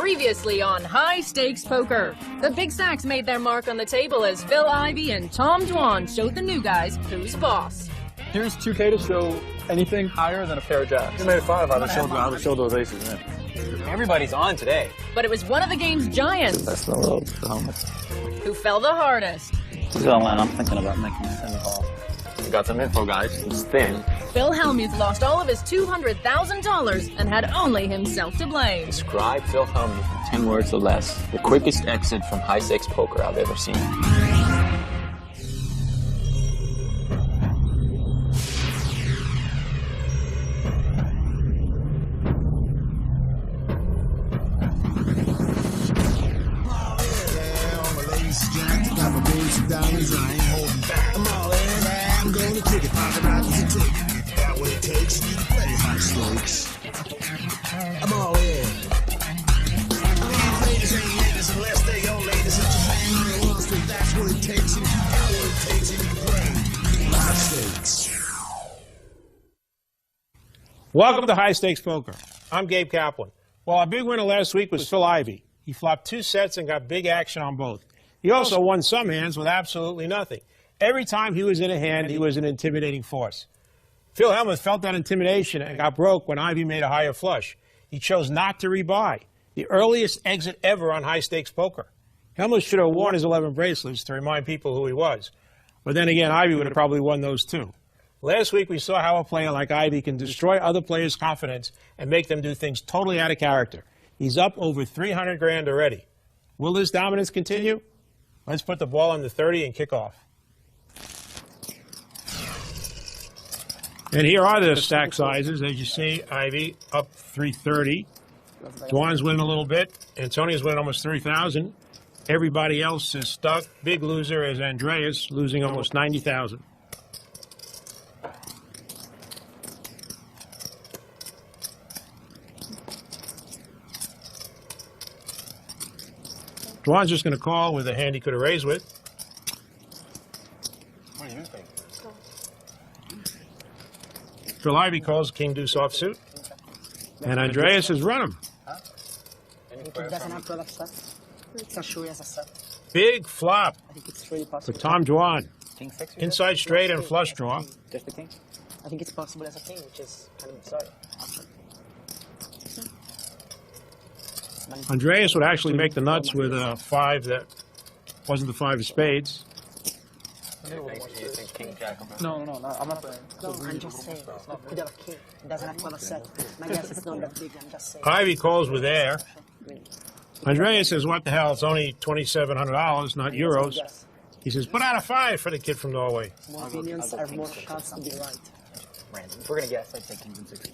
Previously on High Stakes Poker. The big stacks made their mark on the table as Phil Ivey and Tom Dwan showed the new guys who's boss. Here's 2K to show anything higher than a pair of jacks. You made 5. I would show those aces, man. Everybody's on today. But it was one of the game's giants That's the road. who fell the hardest. So, man, I'm thinking about making a send call. We got some info, guys. It's thin. Phil Hellmuth lost all of his $200,000 and had only himself to blame. Describe Phil Hellmuth in 10 words or less. The quickest exit from high stakes poker I've ever seen. I'm gonna take it, pocket rockets and take it. Got what it takes to play high stakes. I'm all in. These ladies ain't ladies unless they own ladies. It's a man on Wall Street. That's what it takes. And if you got what it takes, and you can play high stakes. Welcome to High Stakes Poker. I'm Gabe Kaplan. Well, our big winner last week was Phil Ivey. He flopped 2 sets and got big action on both. He also won some hands with absolutely nothing. Every time he was in a hand, he was an intimidating force. Phil Hellmuth felt that intimidation and got broke when Ivey made a higher flush. He chose not to rebuy. The earliest exit ever on High Stakes Poker. Hellmuth should have worn his 11 bracelets to remind people who he was. But then again, Ivey would have probably won those too. Last week, we saw how a player like Ivey can destroy other players' confidence and make them do things totally out of character. He's up over 300 grand already. Will this dominance continue? Let's put the ball on the 30 and kick off. And here are the stack sizes. As you see, Ivey up 330. Dwan's winning a little bit. Antonio's winning almost 3,000. Everybody else is stuck. Big loser is Andreas, losing almost 90,000. Dwan's just going to call with a hand he could have raised with. What do you think? Phil Ivey calls king deuce offsuit. And Andreas has run him. It doesn't have 12 sets. It's not sure he has a set. Big flop I think it's really for possible. Tom Dwan. King 6? Inside straight and flush draw. Just the king? I think it's possible as a king, which is kind of bizarre. Andreas would actually make the nuts with a 5 that wasn't the 5 of spades. Do you think king jack? No, I'm not. No, I'm just saying. It could have a king. It doesn't have 12 set. My guess is not that big. I'm just saying. Ivey calls with air. Andreas says, what the hell, it's only $2,700, not euros. He says, put out a 5 for the kid from Norway. More opinions are more chance to be right. Random. If we're going to guess, I'd say kings and 6.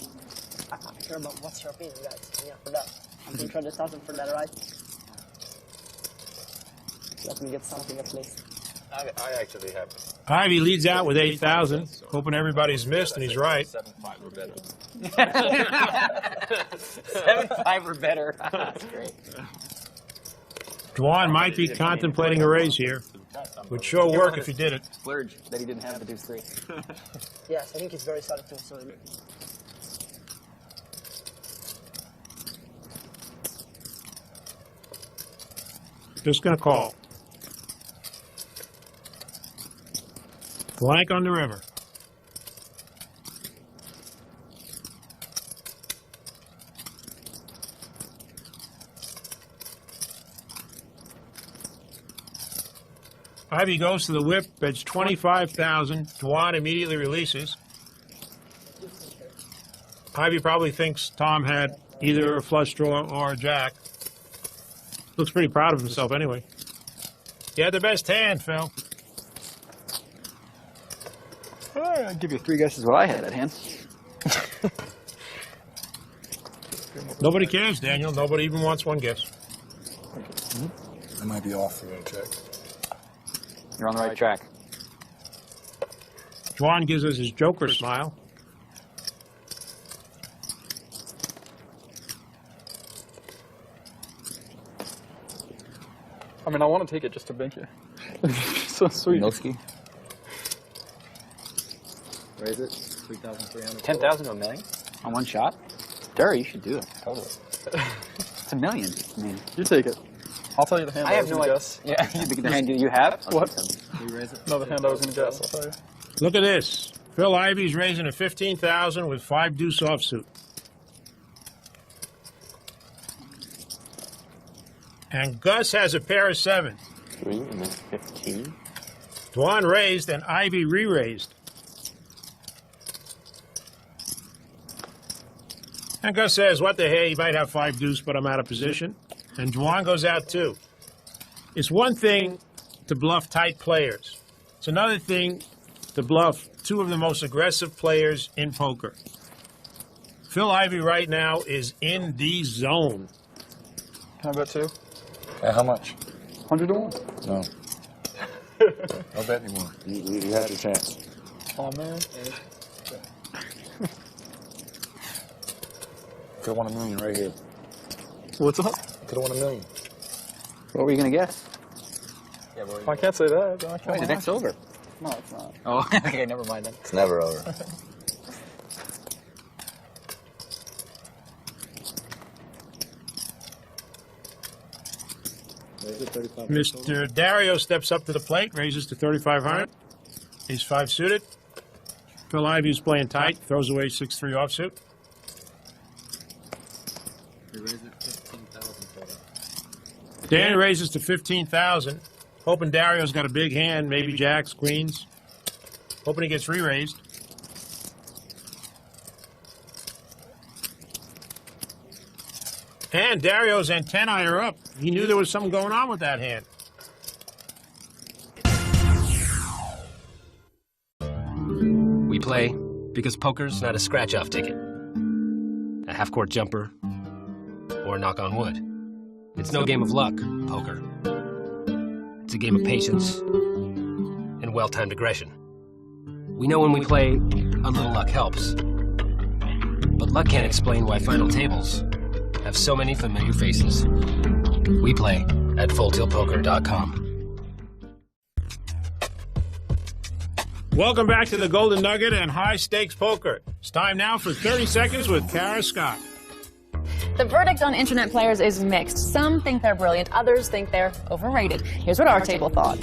I don't care about what's your opinion, guys. Yeah, for that. I'm going to try this out for that, right? Let me get something at least. I actually have. Ivey leads out with 8,000, hoping everybody's missed, and he's right. 7-5 or better. 7-5 or better. That's great. Dwan might be contemplating a raise here. Would sure work if he did it. Splurge that he didn't have the deuce 3. Yes, I think it's very solid too. So Just going to call. Blank on the river. Ivey goes to the whip, bets 25,000. Dwan immediately releases. Ivey probably thinks Tom had either a flush draw or a jack. Looks pretty proud of himself anyway. You had the best hand, Phil. I'll give you 3 guesses what I had at hand. Nobody cares, Daniel. Nobody even wants one guess. I might be off for a check. You're on the right track. Dwan gives us his Joker smile. I mean, I want to take it just to bank you. So sweet. Milski. Raise it. 3,300. 10,000 to $1 million? On one shot? Terry, you should do it. Totally. It's a million. I mean, You take it. I'll tell you the hand I have was no gonna idea. guess. yeah. The hand you have? What? You raise it? No, the hand I was going to guess, I'll tell you. Look at this. Phil Ivey's raising a 15,000 with 5 deuce offsuit. And Gus has a pair of 7s. 3 and then 15. Dwan raised and Ivey re-raised. And Gus says, what the hey, he might have 5 deuce, but I'm out of position. And Dwan goes out too. It's one thing to bluff tight players. It's another thing to bluff 2 of the most aggressive players in poker. Phil Ivey right now is in the zone. Can I bet 2? Okay, how much? 100 to 1. No. I'll bet anymore. You had your chance. Oh, man. Could have won $1 million right here. What's up? Could have won $1 million. What were you going to guess? Yeah, but I can't say that. I can't Wait, the deck's over. No, it's not. Oh, okay, never mind then. It's never over. Mr. Dario steps up to the plate, raises to 3,500. He's 5 suited. Phil Ivey's playing tight, throws away 6-3 offsuit. Dan raises to 15,000, hoping Dario's got a big hand, maybe jacks, queens. Hoping he gets re-raised. And Dario's antennae are up. He knew there was something going on with that hand. We play because poker's not a scratch-off ticket, a half-court jumper, or a knock on wood. It's no game of luck, poker. It's a game of patience and well-timed aggression. We know when we play, a little luck helps. But luck can't explain why final tables have so many familiar faces. We play at FullTiltPoker.com. Welcome back to the Golden Nugget and High Stakes Poker. It's time now for 30 seconds with Kara Scott. The verdict on internet players is mixed. Some think they're brilliant, others think they're overrated. Here's what our table thought.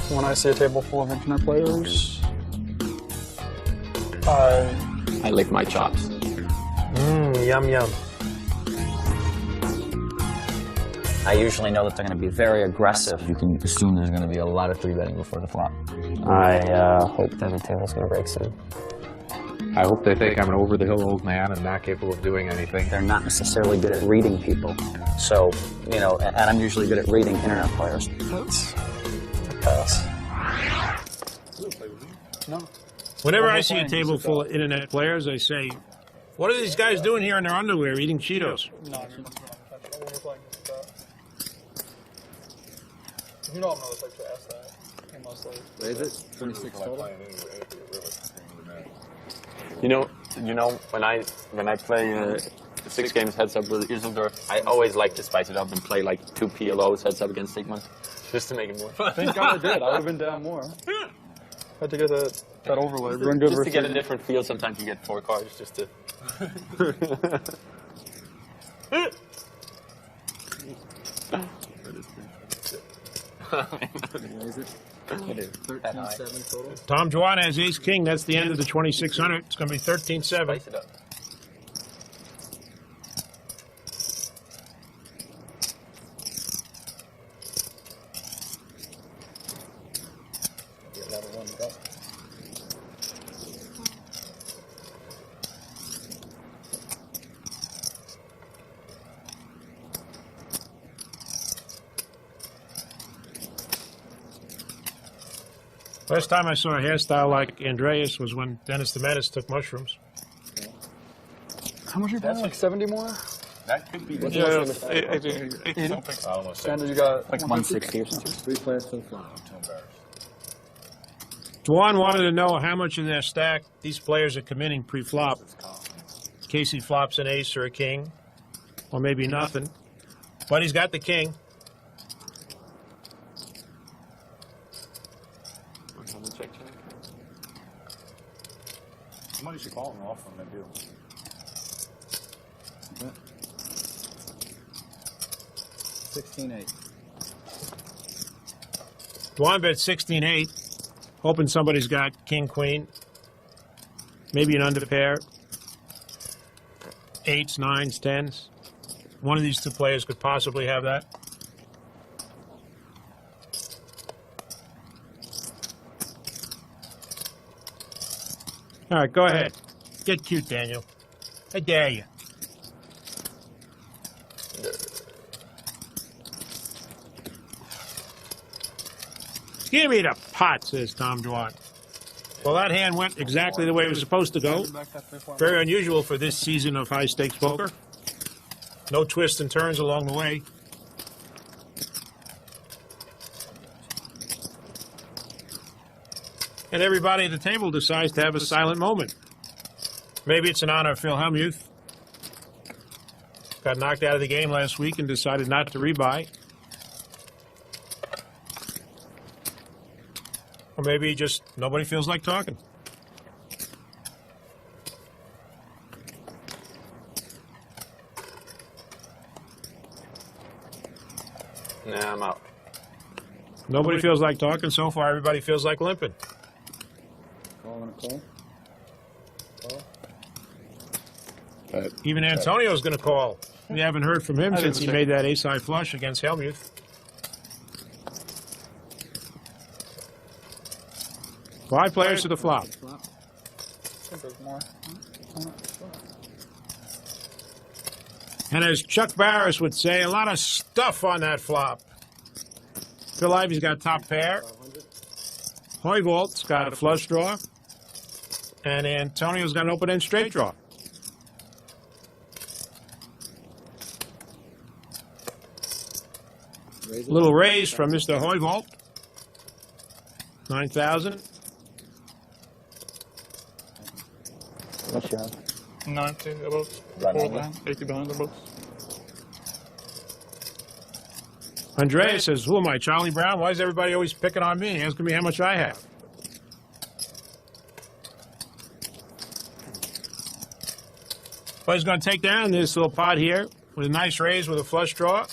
When I see a table full of internet players, I lick my chops. Yum, yum. I usually know that they're going to be very aggressive. You can assume there's going to be a lot of 3-betting before the flop. I hope that the table's going to break soon. I hope they think I'm an over-the-hill old man and not capable of doing anything. They're not necessarily good at reading people. So, you know, and I'm usually good at reading internet players. no. Whenever I see a table full of internet players, I say, what are these guys doing here in their underwear eating Cheetos? No, you know I'm not the type to ask that. Mostly. Is it 26 total? You know, when I play 6 games heads up with Isildur, I always like to spice it up and play like 2 PLOs heads up against Sigmund, just to make it more fun. Thank God I did. I would have been down more. Had to get that overlay. Just to get a different feel, sometimes you get 4 cards just to. Tom Dwan has ace-king. That's the end of the 2,600. It's going to be 13-7. Spice it up. Last time I saw a hairstyle like Andreas was when Dennis the Menace took mushrooms. How much are you paying? Like 70 more? That could be. Yeah, 80. Sandra, you got like 160 or something. 3 players to the flop. Dwan wanted to know how much of their stack these players are committing pre-flop. In case he flops an ace or a king, or maybe nothing. But he's got the king. Somebody should call him off when they do. 16-8. Dwan bet 16-8, hoping somebody's got king, queen, maybe an under pair, 8s, 9s, 10s. One of these two players could possibly have that. All right, go ahead. Get cute, Daniel. I dare you. Give me the pot, says Tom Dwan. Well, that hand went exactly the way it was supposed to go. Very unusual for this season of high-stakes poker. No twists and turns along the way. And everybody at the table decides to have a silent moment. Maybe it's in honor of Phil Hellmuth. Got knocked out of the game last week and decided not to rebuy. Or maybe just nobody feels like talking. Nah, I'm out. Nobody feels like talking. So far, everybody feels like limping. Even Antonio's going to call. We haven't heard from him since he made that ace-high flush against Hellmuth. Five players to the flop. And as Chuck Barris would say, a lot of stuff on that flop. Phil Ivey's got top pair. Heuvelt's got a flush draw. And Antonio's got an open-end straight draw. A little raise from Mr. Heuveldt. 9,000. What's your 90 about. Right, 80 behind the books. Andreas says, who am I, Charlie Brown? Why is everybody always picking on me, asking me how much I have? Well, he's going to take down this little pot here with a nice raise with a flush draw.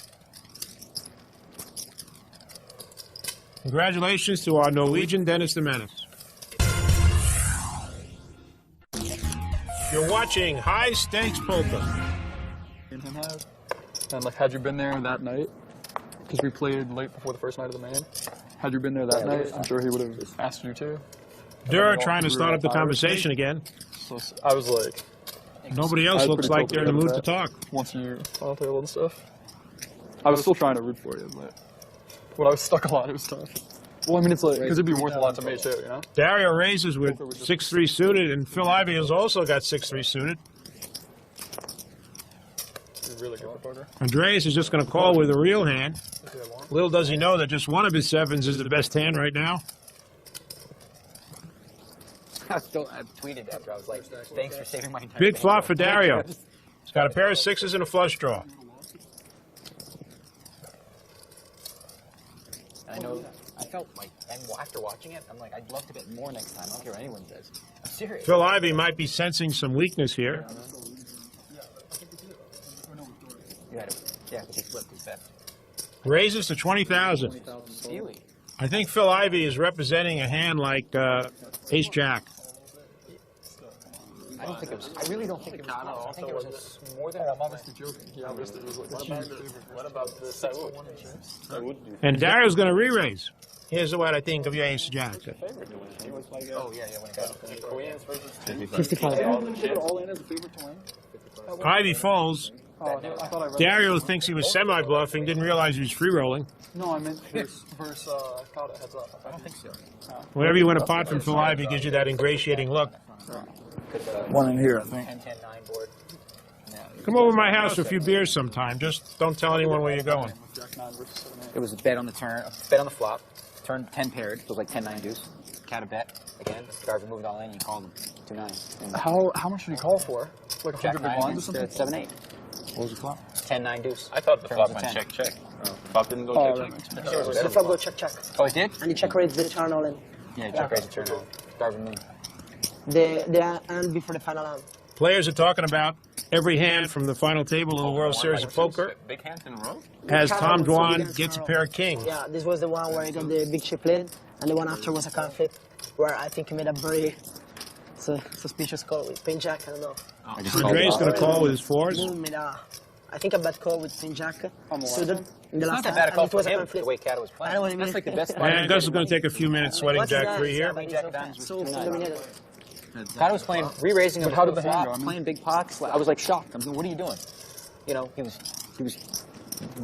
Congratulations to our Norwegian Dennis the Menace. You're watching High Stakes Poker. And him have. And like, had you been there that night, because we played late before the first night of the main, had you been there that night, I'm sure he would have asked you too. Durr trying to start up the conversation again. So I was like, nobody else looks like they're in the mood to talk. Once you final table and stuff. I was still trying to root for you, but when I was stuck a lot, it was tough. Well, I mean, it's like, because it'd be worth a lot to me too, you know? Dario raises with 6-3 suited, and Phil Ivey has also got 6-3 suited. You're really good at poker. Andreas is just going to call with a real hand. Little does he know that just one of his sevens is the best hand right now. I tweeted after. I was like, thanks for saving my time. Big flop for Dario. He's got a pair of sixes and a flush draw. I know. I felt like, and after watching it, I'm like, I'd love to bet more next time. I don't care what anyone says. I'm serious. Phil Ivey might be sensing some weakness here. Yeah, he flipped his bet. Raises to 20,000. I think Phil Ivey is representing a hand like Ace Jack. I don't think it was. I really don't think it was. I think it was more than. I'm obviously joking. He obviously was like, what about the Saud? And Dario's going to re-raise. Here's what I think of your Ace Jack. Oh, yeah, when it got 55. All in as a favorite to win? Ivy folds. Oh, I thought I read Dario thinks he was semi-bluffing, didn't realize he was free-rolling. No, I meant versus Cauda, heads up. I don't think so. Whenever you win a pot from Phil Ivey, gives you that ingratiating look. One in here, I think. 10-10-9 board. Come over to my house for a few beers sometime. Just don't tell anyone where you're going. It was a bet on the turn, a bet on the flop. Turn 10 paired, so it was like 10-9 deuce. Cat a bet again. Guard moved all in, and you called him 2-9. How much did he call for? Like 100 big blinds or something? 7-8. What was the flop? 10-9 deuce. I thought the Turns flop to went 10. check. The flop didn't go check. The flop go check. Oh, it did? And he check raised the turn all in. Yeah, check raise the turn on. Darwin moon. The hand before the final hand. Players are talking about every hand from the final table of the World Series of Poker Big hands in a row? as Tom Dwan gets a pair of kings. Yeah, this was the one where he got the big chip lead, and the one after was a coin flip, where I think he made a very suspicious call with Pin Jack. I don't know. Andre's going to call with his fours. Boom, made I think a bad call with Pin Jack suited in the It's last not that hand, bad a call and it was for a him, coin flip. the way Cato was I playing. know what you mean. That's like the best spot. And Gus is going to take a few minutes sweating Jack 3 here. So dominated. Cato was playing, re-raising him. But how did the hand go? I mean- Playing big pots. I was like shocked. I was like, what are you doing? You know, he was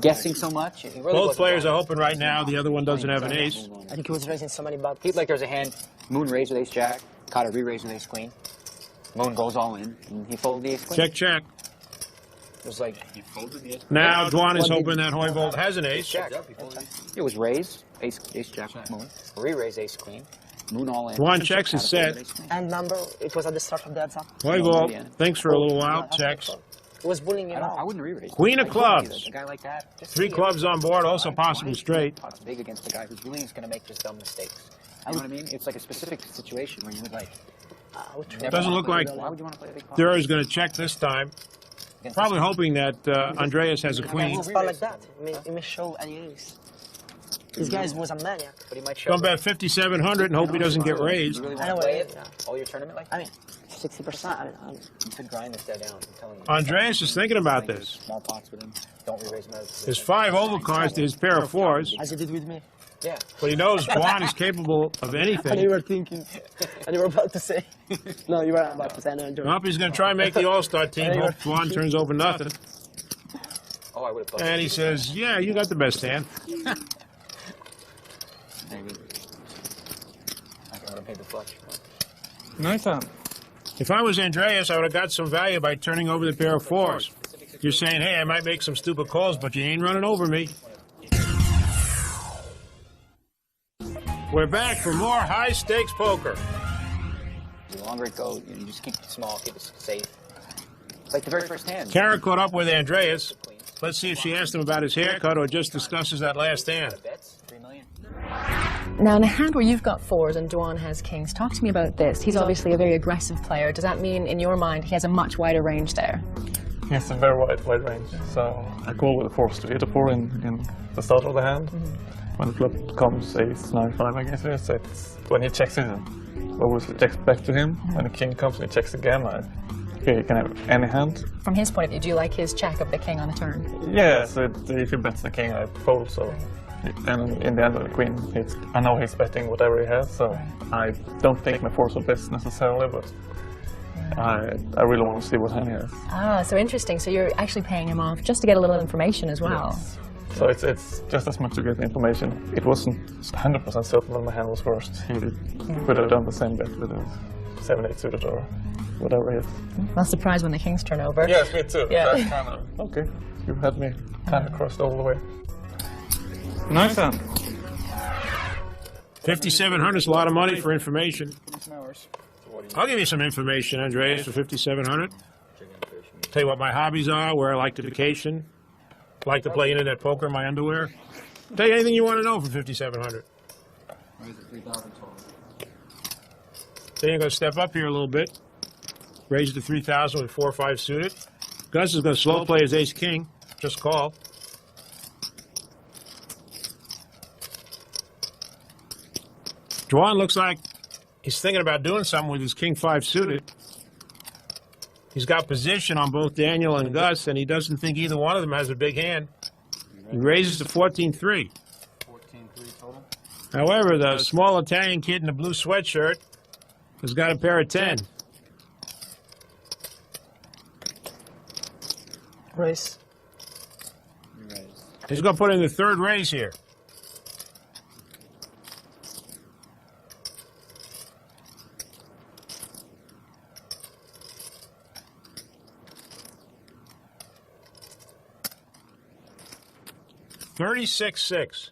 guessing so much. He really Both wasn't players going. are hoping right now. The other one doesn't have an ace. I think he was raising so many buttons. He, like there's a hand, Moon raised with ace jack, Cato re-raised with ace queen. Moon goes all in, and he folded the ace queen. Check, check. It was like, Now Dwan is hoping that Hooivold has an ace. jack. It was raised, ace jack, Moon. Re-raise ace queen. Moon all in. Dwan checks his set. And number, it was at the start of the heads up. Hooivold thinks for a little while, checks. It was bullying him I out. wouldn't re-raise. Queen of A clubs. guy like that. Just 3 clubs on board, also possible straight. Pot's big against the guy who's really going to make just dumb mistakes. You know what I mean? It's like a specific situation where you would like. Doesn't look like Why would you want to play a big pot? Thur is going to check this time. Probably hoping that Andreas has a queen. Spot like that. It may show any ace. This guy was a maniac. But he might show. Going bet 5,700 and hope he doesn't get raised. You really I know want to what play it it? is, yeah. All your tournament like? I mean, 60%. You could grind this guy down. I'm telling you. Andreas is thinking about this. Small pots with him. Don't re-raise him out of position. There's 5 overcards to his pair of 4s, As he did with me. Yeah. but he knows Dwan is capable of And you anything. were thinking, and you were about to say. No, you were not about to say. No, Nope, he's going to try and make the All-Star team. Hope Dwan turns over nothing. Oh, I would have. And he says, yeah, you got the best hand. Maybe. I would have paid the flush. Nice hand. If I was Andreas, I would have got some value by turning over the pair of 4s. You're saying, hey, I might make some stupid calls, but you ain't running over me. We're back for more high-stakes poker. The longer it goes, you just keep it small, keep it safe. It's like the very first hand. Kara caught up with Andreas. Let's see if she asked him about his haircut or just discusses that last hand. Bets, 3 million. Now, in a hand where you've got 4s and Dwan has kings, talk to me about this. He's obviously a very aggressive player. Does that mean, in your mind, he has a much wider range there? He has a very wide range. So I call with a 4 straight, a 4 in the start of the hand. When the flop comes ace, 9, 5, I guess it is, it's when he checks it, obviously checks back to him. When the king comes and he checks again, he can have any hand. From his point of view, do you like his check of the king on the turn? Yeah, so if he bets the king, I fold, so. And in the end of the queen, I know he's betting whatever he has, so I don't think my 4s are best necessarily, but I really want to see what hand he has. Ah, so interesting. So you're actually paying him off just to get a little information as well. Yes. So it's just as much to get the information. It wasn't 100% certain when my hand was worst. He could have done the same bet with a 7-8 suited or whatever it is. Well, surprised when the kings turn over. Yes, me too. Yeah. That's kind of, okay, you had me kind of crossed all the way. Nice hand. 5,700 is a lot of money for information. I'll give you some information, Andreas, for 5,700. Tell you what my hobbies are, where I like to vacation, like to play internet poker in my underwear. Tell you anything you want to know for 5,700. Then you're going to step up here a little bit. Raise it to 3,000 with 4 or 5 suited. Gus is going to slow play his ace-king. Just call. Dwan looks like he's thinking about doing something with his king-5 suited. He's got position on both Daniel and Gus, and he doesn't think either one of them has a big hand. He raises to 14-3. 14-3 total. However, the small Italian kid in the blue sweatshirt has got a pair of 10. Race. He's going to put in the 3rd raise here. $36,600.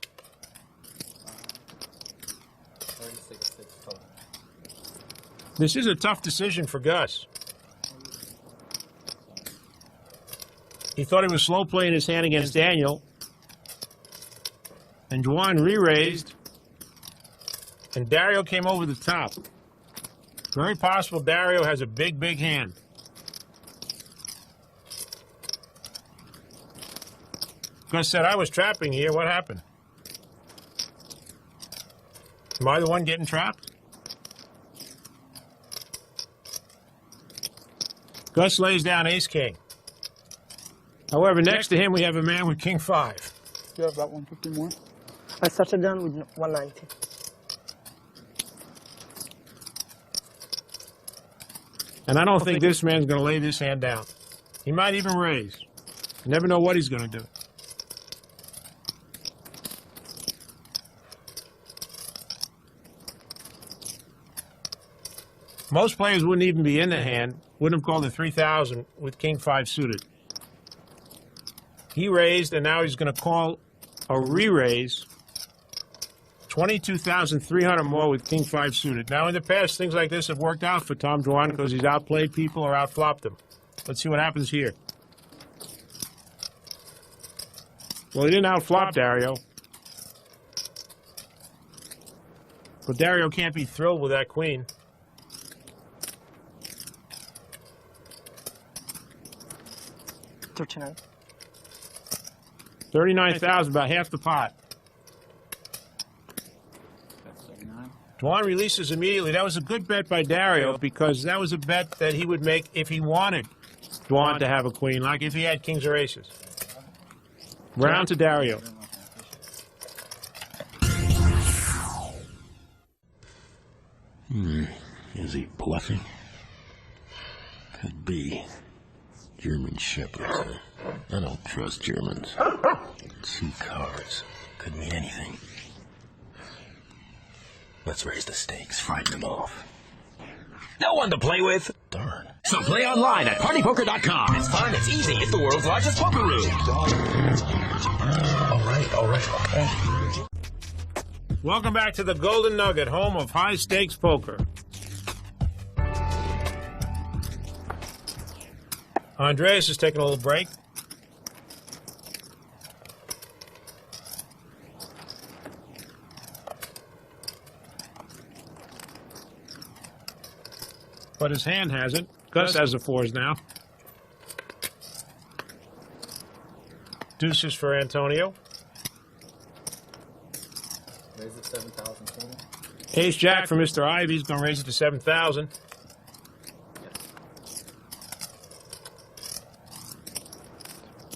36-6 total. This is a tough decision for Gus. He thought he was slow playing his hand against Daniel. And Dwan re-raised. And Dario came over the top. Very possible Dario has a big, big hand. Gus said, I was trapping here. What happened? Am I the one getting trapped? Gus lays down ace-king. However, next to him, we have a man with king 5. You have about 150 more? I started down with 190. And I don't think this man's going to lay this hand down. He might even raise. You never know what he's going to do. Most players wouldn't even be in the hand, wouldn't have called the 3,000 with king 5 suited. He raised, and now he's going to call a re-raise. 22,300 more with king 5 suited. Now, in the past, things like this have worked out for Tom Dwan because he's outplayed people or outflopped them. Let's see what happens here. Well, he didn't outflop Dario. But Dario can't be thrilled with that queen. $39. 39,000, about half the pot. Dwan releases immediately. That was a good bet by Dario because that was a bet that he would make if he wanted Dwan to have a queen, like if he had kings or aces. Round to Dario. Is he bluffing? Could be. German Shepherd. I don't trust Germans. 2 cards. Could mean anything. Let's raise the stakes, frighten them off. No one to play with. Darn. So play online at partypoker.com. It's fun, it's easy, it's the world's largest poker room. All right. Welcome back to the Golden Nugget, home of high stakes poker. Andreas is taking a little break. But his hand hasn't. Gus has the 4s now. Deuces for Antonio. Raise it 7,000 total. Ace Jack for Mr. Ivy's going to raise it to 7,000.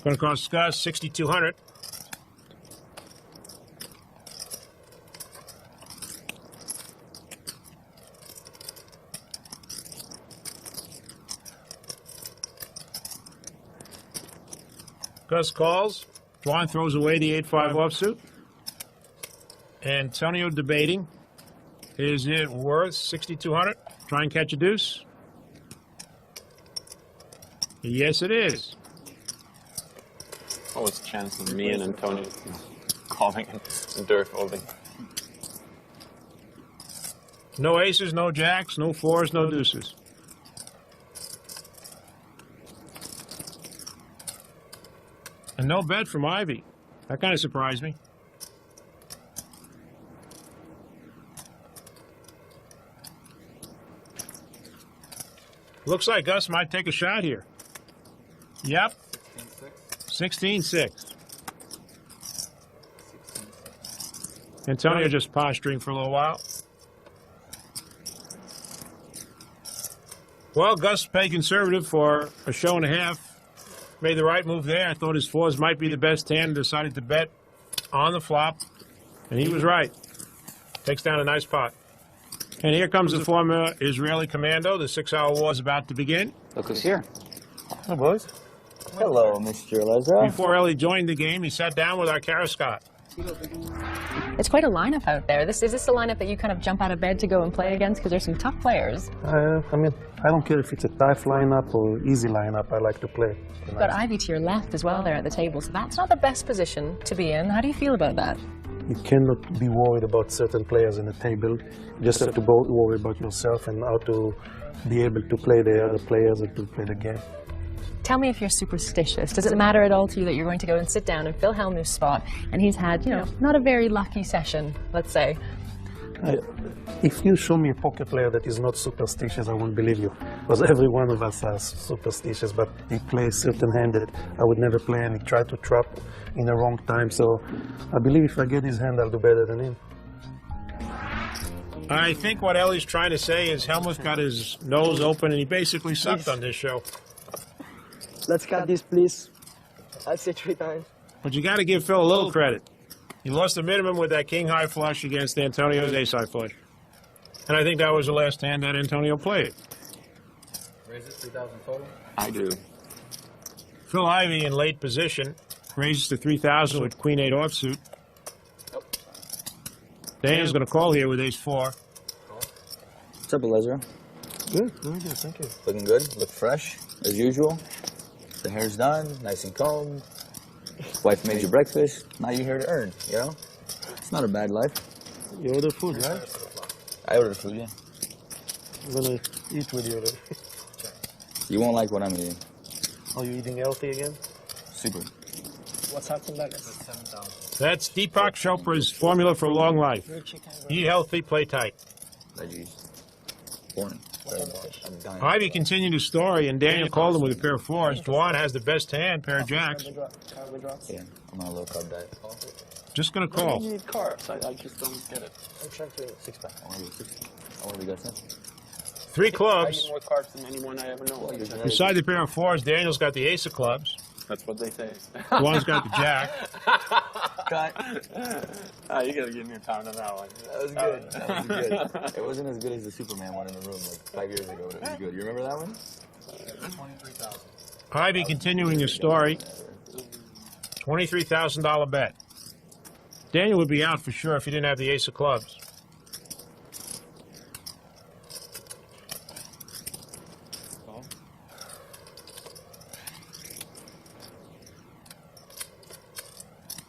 Going to cost Gus 6,200. Gus calls. Dwan throws away the 8-5 offsuit. Antonio debating. Is it worth 6,200? Try and catch a deuce. Yes, it is. Always a chance of me and Antonio calling and Dirk folding. No aces, no jacks, no 4s, no deuces. And no bet from Ivy. That kind of surprised me. Looks like Gus might take a shot here. Yep. 16-6. Antonio just posturing for a little while. Well, Gus played conservative for a show and a half. Made the right move there. I thought his 4s might be the best hand and decided to bet on the flop. And he was right. Takes down a nice pot. And here comes the former Israeli commando. The 6-hour war is about to begin. Look who's here. Hi, boys. Hello, Mr. Leza. Before Ellie joined the game, he sat down with our Kara Scott. It's quite a lineup out there. Is this a lineup that you kind of jump out of bed to go and play against? Because there's some tough players. I mean, I don't care if it's a tough lineup or easy lineup. I like to play. You've got Ivy to your left as well there at the table, so that's not the best position to be in. How do you feel about that? You cannot be worried about certain players in the table. You just have to worry about yourself and how to be able to play the other players and to play the game. Tell me if you're superstitious. Does it matter at all to you that you're going to go and sit down in Phil Hellmuth's spot and he's had, you know, not a very lucky session, let's say? If you show me a poker player that is not superstitious, I won't believe you. Because every one of us are superstitious, but he plays certain hand that I would never play, and he tried to trap in the wrong time. So I believe if I get his hand, I'll do better than him. I think what Ellie's trying to say is Helmuth got his nose open, and he basically sucked on this show. Let's cut this, please. I'd say 3 times. But you got to give Phil a little credit. He lost the minimum with that king-high flush against Antonio's ace-high flush. And I think that was the last hand that Antonio played. Raise it 3,000 total? I do. Phil Ivey in late position raises to 3,000 with queen-8 offsuit. Daniel's going to call here with ace-4. What's up, Elezra? Good, very good, thank you. Looking good, look fresh, as usual. The hair's done, nice and combed. Wife made you breakfast, now you're here to earn, you know? It's not a bad life. You ordered food, right? I ordered food, yeah. I'm gonna eat with you already. You won't like what I'm eating. Are you eating healthy again? Super. What's happening back? That's Deepak Chopra's formula for long life. Eat healthy, play tight. Veggies. Boring. I'm dying. Ivy continued his story, and Daniel called him with a pair of 4s. Dwan has the best hand, pair of jacks. Yeah, I'm on a low-carb diet. Just going to call. You need carbs. I just don't get it. I'm trying to 6-pack. I want to do 6. I want to do that. 3 clubs. I eat more carbs than anyone I ever know. Beside the pair of 4s, Daniel's got the ace of clubs. That's what they say. Dwan's got the jack. Cut. You gotta give me a pound on that one. That was good. That was good. It wasn't as good as the Superman one in the room like 5 years ago, but it was good. You remember that one? 23,000. Ivy continuing his story. $23,000 bet. Daniel would be out for sure if he didn't have the ace of clubs.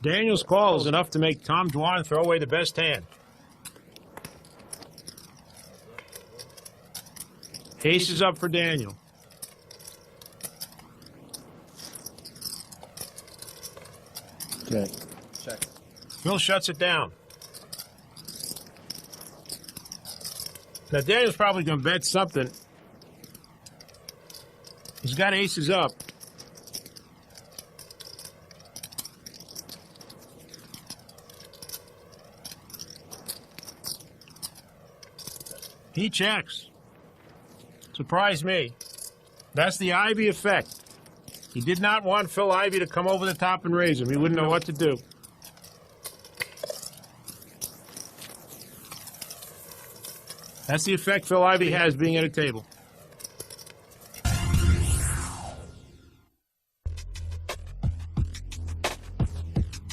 Daniel's call is enough to make Tom Dwan throw away the best hand. Ace is up for Daniel. Check. Check. Phil shuts it down. Now Daniel's probably going to bet something. He's got aces up. He checks. Surprised me. That's the Ivy effect. He did not want Phil Ivey to come over the top and raise him. He wouldn't know what to do. That's the effect Phil Ivey has being at a table.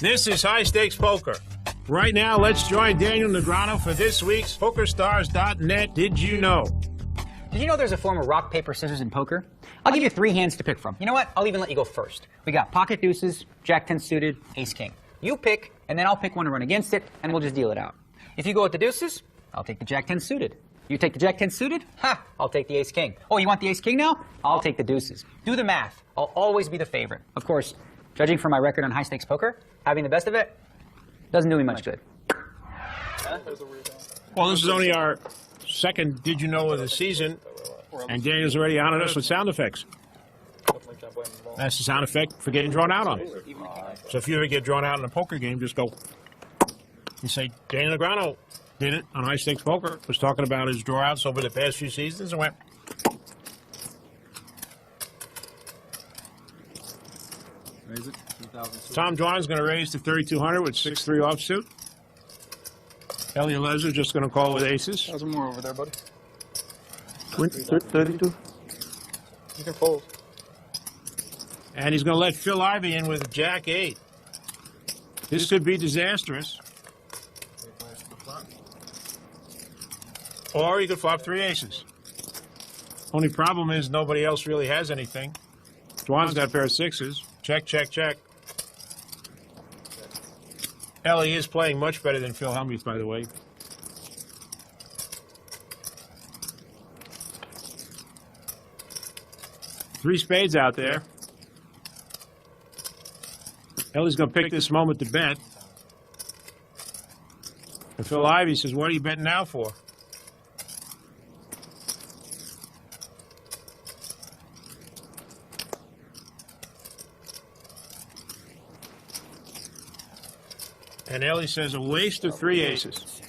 This is High Stakes Poker. Right now, let's join Daniel Negreanu for this week's PokerStars.net Did You Know? Did you know there's a form of rock, paper, scissors in poker? I'll give you 3 hands to pick from. You know what? I'll even let you go first. We got pocket deuces, jack 10 suited, ace king. You pick, and then I'll pick one to run against it, and we'll just deal it out. If you go with the deuces, I'll take the jack 10 suited. You take the jack 10 suited? Ha! I'll take the ace king. Oh, you want the ace king now? I'll take the deuces. Do the math. I'll always be the favorite. Of course, judging from my record on high stakes poker, having the best of it doesn't do me much good. Well, this is only our second Did You Know of the season, and Daniel's already honored us with sound effects. That's the sound effect for getting drawn out on it. So if you ever get drawn out in a poker game, just go and say, Daniel Negreanu did it on High Stakes Poker, was talking about his drawouts over the past few seasons, and went. Raise it. Tom Dwan's going to raise to 3,200 with 6-3 offsuit. Elliot Lesser just going to call with aces. How's more over there, buddy? 32. You can fold. And he's going to let Phil Ivey in with jack 8. This could be disastrous. Or he could flop 3 aces. Only problem is nobody else really has anything. Dwan's got a pair of 6s. Check, check, check. Ellie is playing much better than Phil Hellmuth, by the way. Three spades out there. Ellie's going to pick this moment to bet. And Phil Ivey says, what are you betting now for? And Ellie says, a waste of 3 aces.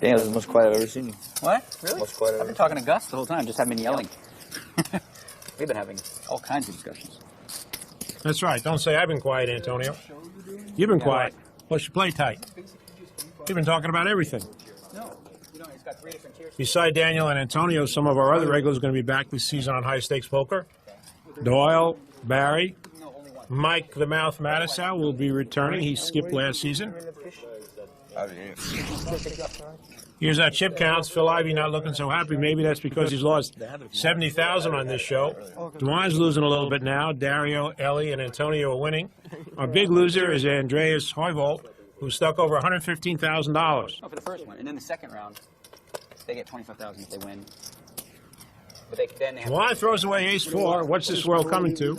Damn, this is the most quiet I've ever seen you. What? Really? Most quiet I've been talking to Gus the whole time, just haven't been yelling. We've been having all kinds of discussions. That's right. Don't say I've been quiet, Antonio. You've been quiet. Plus, you play tight. You've been talking about everything. No, it's got 3 different tiers. Beside Daniel and Antonio, some of our other regulars are going to be back this season on High Stakes Poker. Doyle, Barry, Mike the Mouth Mattisau will be returning. He skipped last season. Here's our chip counts. Phil Ivey not looking so happy. Maybe that's because he's lost 70,000 on this show. Duan's losing a little bit now. Dario, Ellie, and Antonio are winning. Our big loser is Andreas Heuvold, who stuck over $115,000. Oh, for the first one. And then the second round, they get $25,000 if they win. But then they have Duan throws away ace-4. What's this world coming to?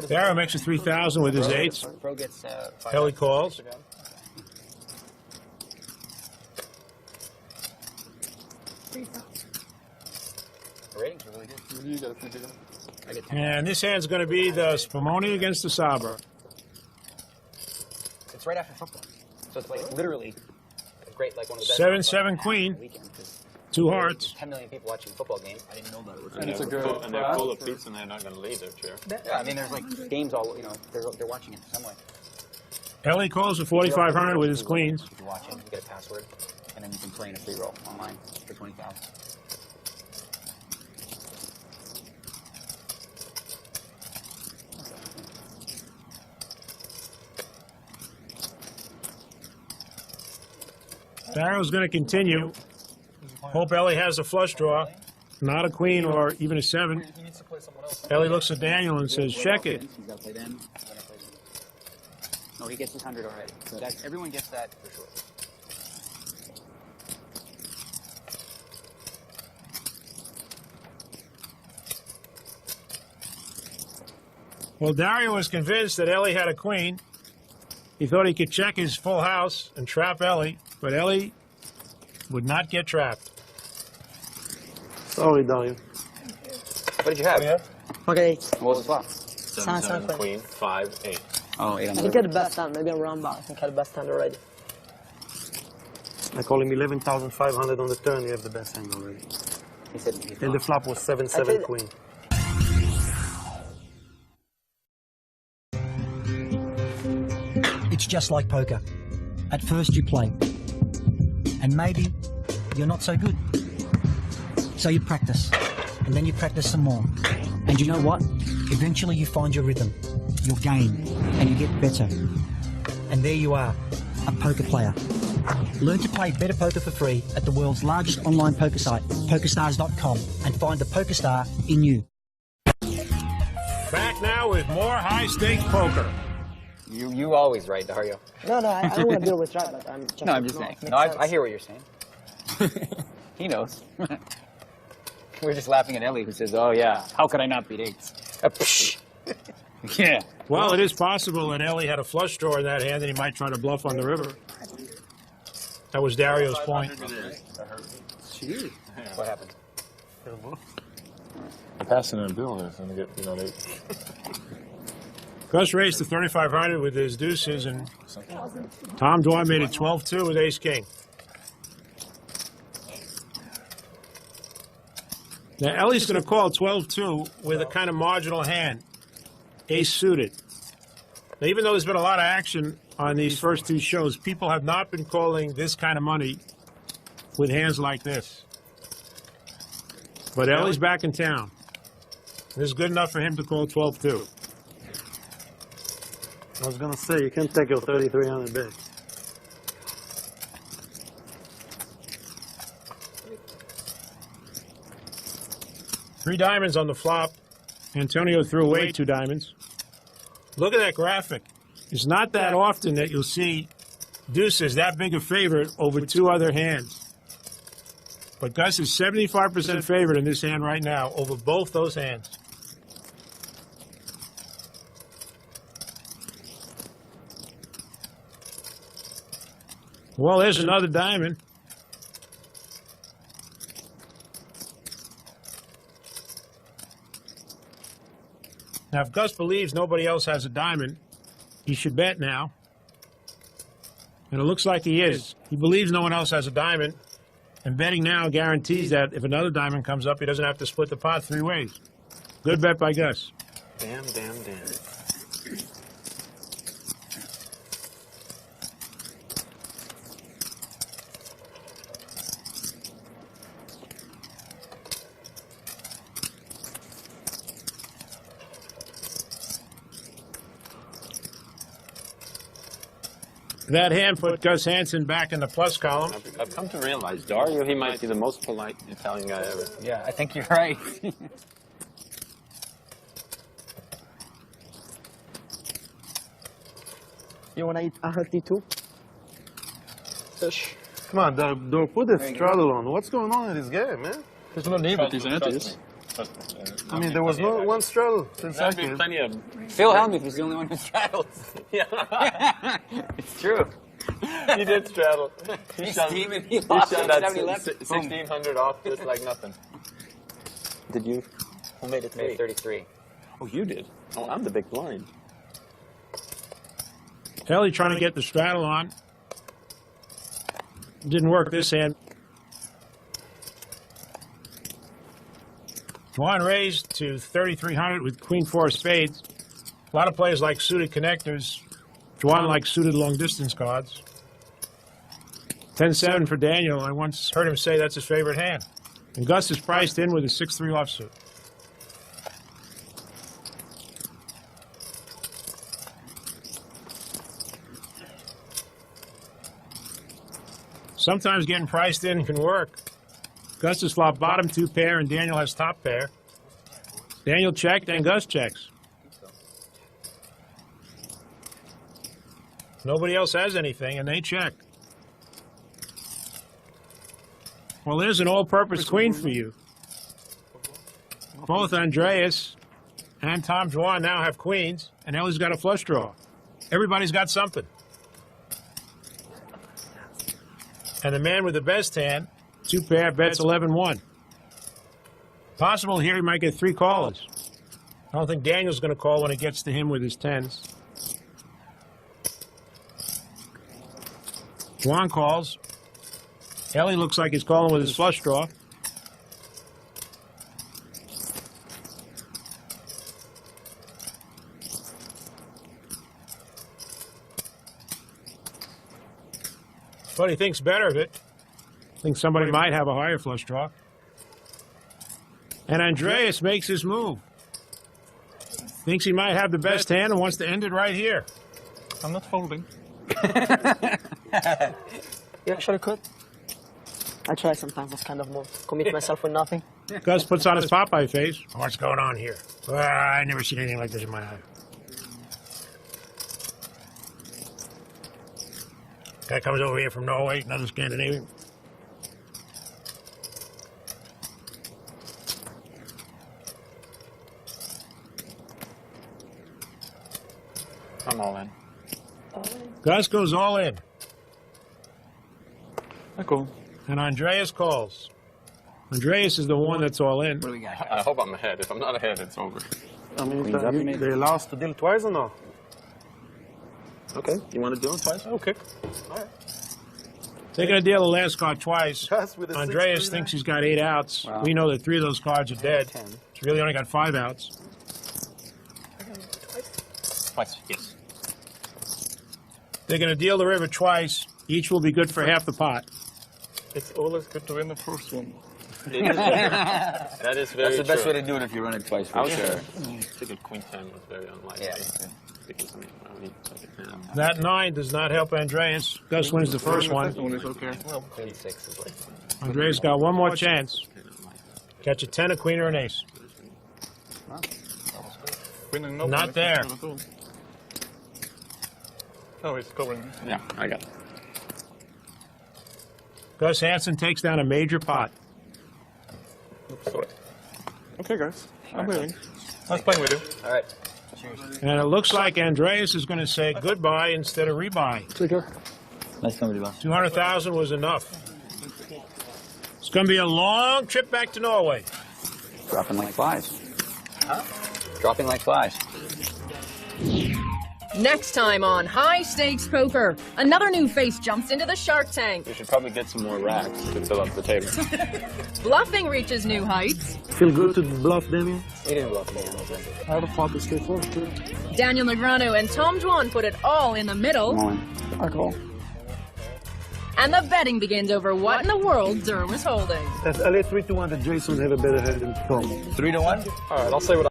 Dario makes a $3,000 with his eights. Pro gets Ellie calls. The ratings are really good. I get 10. And this hand's going to be the Spumoni against the Sabra. It's right after football. So it's like literally great, like one of the best. 7-7 queen. 2 hearts. 10 million people watching a football game. I didn't know that. And they're full of seats and they're not going to leave their chair. Yeah, I mean, there's like games all, they're watching it some way. Ellie calls for 4,500 with his queens. If you're watching, you get a password, and then you can play in a free roll online for 20,000. Darrow's going to continue. Hope Ellie has a flush draw, not a queen or even a 7. Ellie looks at Daniel and says, check it. No, he gets his 100 already. So everyone gets that for sure. Well, Dario was convinced that Ellie had a queen. He thought he could check his full house and trap Ellie, but Ellie would not get trapped. Sorry, Dario. What did you have? Okay. What was the flop? 7-7 queen, 5-8. Oh, 8 on I think I had the best hand. Maybe I'm wrong, but I think I had the best hand already. I call him 11,500 on the turn. You have the best hand already. He said And the flop was 7-7 queen. It's just like poker. At first you play, and maybe you're not so good. So you practice, and then you practice some more. And you know what? Eventually you find your rhythm, your game, and you get better. And there you are, a poker player. Learn to play better poker for free at the world's largest online poker site, PokerStars.com, and find the poker star in you. Back now with more high-stakes poker. You always right, Dario. No, I don't want to be always right, but I'm just... No, I'm just saying. No, I hear what you're saying. He knows. We're just laughing at Ellie, who says, oh, yeah, how could I not beat 8s? Yeah. Well, it is possible that Ellie had a flush draw in that hand and he might try to bluff on the river. That was Dario's point. What happened? I'm passing in a bill is going to get, they... Gus raised to 3,500 with his deuces, and Tom Dwyer made it 12-2 with ace-king. Now, Ellie's going to call 12-2 with a kind of marginal hand, ace-suited. Now, even though there's been a lot of action on these first 2 shows, people have not been calling this kind of money with hands like this. But Ellie's back in town. This is good enough for him to call 12-2. I was going to say, you can't take your 3,300 back. Three diamonds on the flop. Antonio threw away 2 diamonds. Look at that graphic. It's not that often that you'll see deuces that big a favorite over 2 other hands. But Gus is 75% favorite in this hand right now over both those hands. Well, there's another diamond. Now, if Gus believes nobody else has a diamond, he should bet now. And it looks like he is. He believes no one else has a diamond. And betting now guarantees that if another diamond comes up, he doesn't have to split the pot 3 ways. Good bet by Gus. Damn, damn, damn. That hand put Gus Hansen back in the plus column. I've come to realize, Dario, he might be the most polite Italian guy ever. Yeah, I think you're right. You wanna eat a healthy too? Fish. Come on, Dor, put the straddle on. What's going on in this game, man? There's no need with these antis. I mean, there was no one straddle since I There's came. plenty of Phil Hellmuth was the only one who straddles. Yeah. It's true. He did straddle. He He's shot, steaming. he He lost shot like that 70 left. 1600 off just like nothing. Did you? Who made it Made 3? 33. Oh, you did. Oh, I'm the big blind. Ellie trying to get the straddle on. Didn't work this hand. Juan raised to 3,300 with Queen 4 of spades. A lot of players like suited connectors. Juan likes suited long distance cards. 10-7 for Daniel. I once heard him say that's his favorite hand. And Gus is priced in with a 6-3 offsuit. Sometimes getting priced in can work. Gus has flopped bottom 2 pair and Daniel has top pair. Daniel checked and Gus checks. Nobody else has anything and they check. Well, there's an all-purpose queen for you. Both Andreas and Tom Juan now have queens, and Ellie's got a flush draw. Everybody's got something. And the man with the best hand, 2 pair, bets 11-1. Possible here he might get 3 callers. I don't think Daniel's going to call when it gets to him with his 10s. Juan calls. Ellie looks like he's calling with his flush draw. But he thinks better of it. Thinks somebody might have a higher flush draw. And Andreas makes his move. Thinks he might have the best hand and wants to end it right here. I'm not folding. You actually could. I try sometimes this kind of move. Commit myself with nothing. Gus puts on his Popeye face. What's going on here? Well, I never seen anything like this in my life. Guy comes over here from Norway, another Scandinavian. I'm all in. Gus goes all in. Cool. And Andreas calls. Andreas is the one that's all in. What do we got? I hope I'm ahead. If I'm not ahead, it's over. I mean, they allow us to deal twice or no? Okay. You want to do it twice? Okay. They're going to deal the last card twice. Gus with a Andreas 6-3 thinks he's got 8 outs. We know that 3 of those cards are dead. He's really only got 5 outs. Twice, yes. They're going to deal the river twice. Each will be good for half the pot. It's always good to win the first one. That is very That's the best true. way to do it if you run it twice, for I sure. think a queen 10 was very unlikely. Yeah. Because, I mean, I don't need such a 10. That 9 does not help Andreas. Gus wins the first one. One is okay. Queen 6 is like... Andreas got one more chance. Catch a 10, a queen, or an ace. Winning no Not there. at all. Oh, he's covering. Yeah, I got it. Gus Hansen takes down a major pot. Oops, sorry. Okay, guys. I'm waiting. Nice playing with you. All right. And it looks like Andreas is going to say goodbye instead of rebuy. Trigger. Nice company, boss. 200,000 was enough. It's going to be a long trip back to Norway. Dropping like flies. Huh? Dropping like flies. Next time on High Stakes Poker, another new face jumps into the Shark Tank. We should probably get some more racks to fill up the table. Bluffing reaches new heights. Feel good to bluff, Damien? He didn't bluff, man. I would have thought this straightforward, too. Daniel Negreanu and Tom Dwan put it all in the middle. I call. And the betting begins over what in the world Durham is holding. I lay 3-1 that Jason have a better head than Tom. 3-1? All right, I'll say what